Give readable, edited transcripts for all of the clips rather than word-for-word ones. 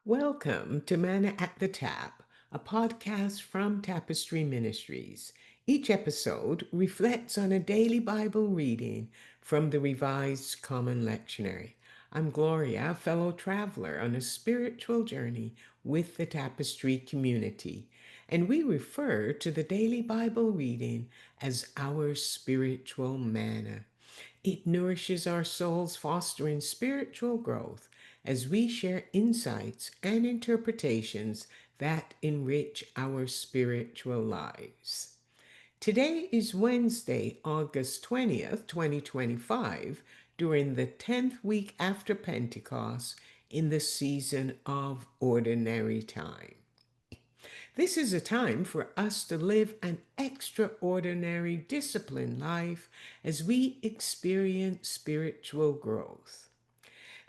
Welcome to Manna at the Tap, a podcast from Tapestry Ministries. Each episode reflects on a daily Bible reading from the Revised Common Lectionary. I'm Gloria, a fellow traveler on a spiritual journey with the Tapestry community, and we refer to the daily Bible reading as our spiritual manna. It nourishes our souls, fostering spiritual growth as we share insights and interpretations that enrich our spiritual lives. Today is Wednesday, August 20th, 2025, during the 10th week after Pentecost in the season of ordinary time. This is a time for us to live an extraordinary disciplined life as we experience spiritual growth.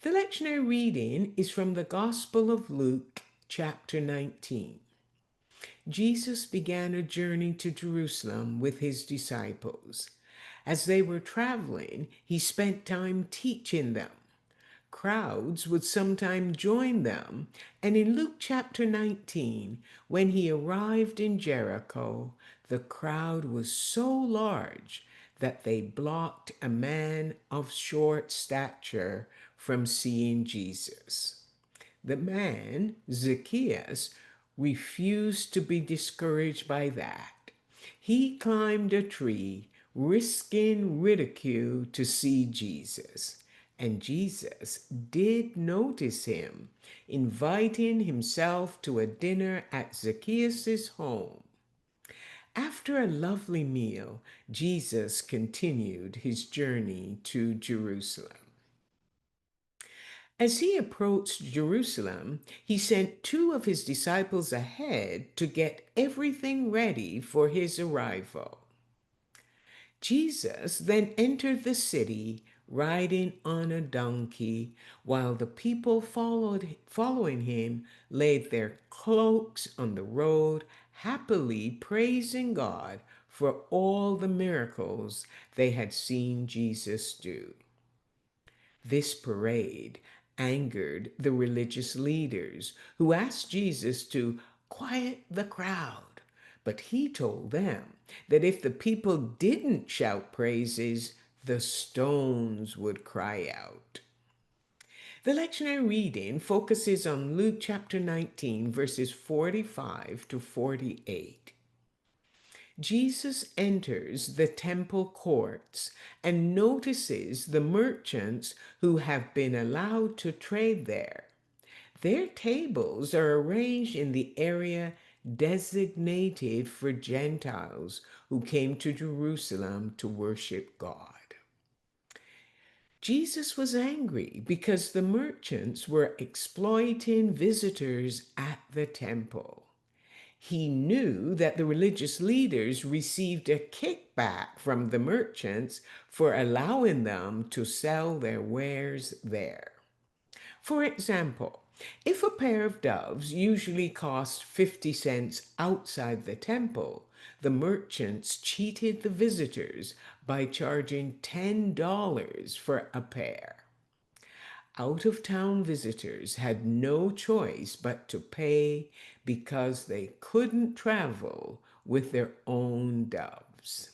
The lectionary reading is from the Gospel of Luke, chapter 19. Jesus began a journey to Jerusalem with his disciples. As they were traveling, he spent time teaching them. Crowds would sometimes join them, and in Luke chapter 19, when he arrived in Jericho, the crowd was so large that they blocked a man of short stature from seeing Jesus. The man, Zacchaeus, refused to be discouraged by that. He climbed a tree, risking ridicule to see Jesus. And Jesus did notice him, inviting himself to a dinner at Zacchaeus' home. After a lovely meal, Jesus continued his journey to Jerusalem. As he approached Jerusalem, he sent two of his disciples ahead to get everything ready for his arrival. Jesus then entered the city riding on a donkey, while the people following him laid their cloaks on the road, happily praising God for all the miracles they had seen Jesus do. This parade angered the religious leaders who asked Jesus to quiet the crowd. But he told them that if the people didn't shout praises, the stones would cry out. The lectionary reading focuses on Luke chapter 19, verses 45 to 48. Jesus enters the temple courts and notices the merchants who have been allowed to trade there. Their tables are arranged in the area designated for Gentiles who came to Jerusalem to worship God. Jesus was angry because the merchants were exploiting visitors at the temple. He knew that the religious leaders received a kickback from the merchants for allowing them to sell their wares there. For example, if a pair of doves usually cost 50 cents outside the temple, the merchants cheated the visitors by charging $10 for a pair. Out-of-town visitors had no choice but to pay because they couldn't travel with their own doves.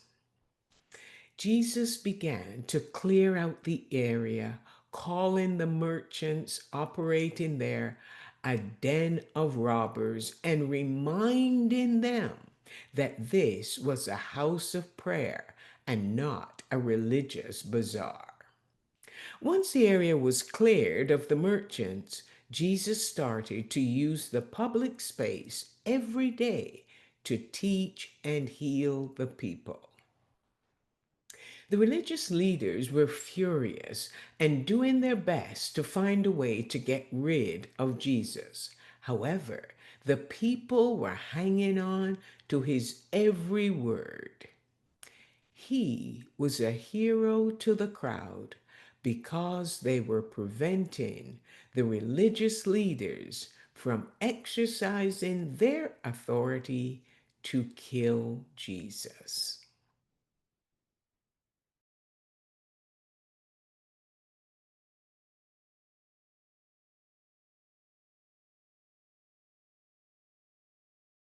Jesus began to clear out the area, calling the merchants operating there a den of robbers and reminding them that this was a house of prayer and not a religious bazaar. Once the area was cleared of the merchants, Jesus started to use the public space every day to teach and heal the people. The religious leaders were furious and doing their best to find a way to get rid of Jesus. However, the people were hanging on to his every word. He was a hero to the crowd because they were preventing the religious leaders from exercising their authority to kill Jesus.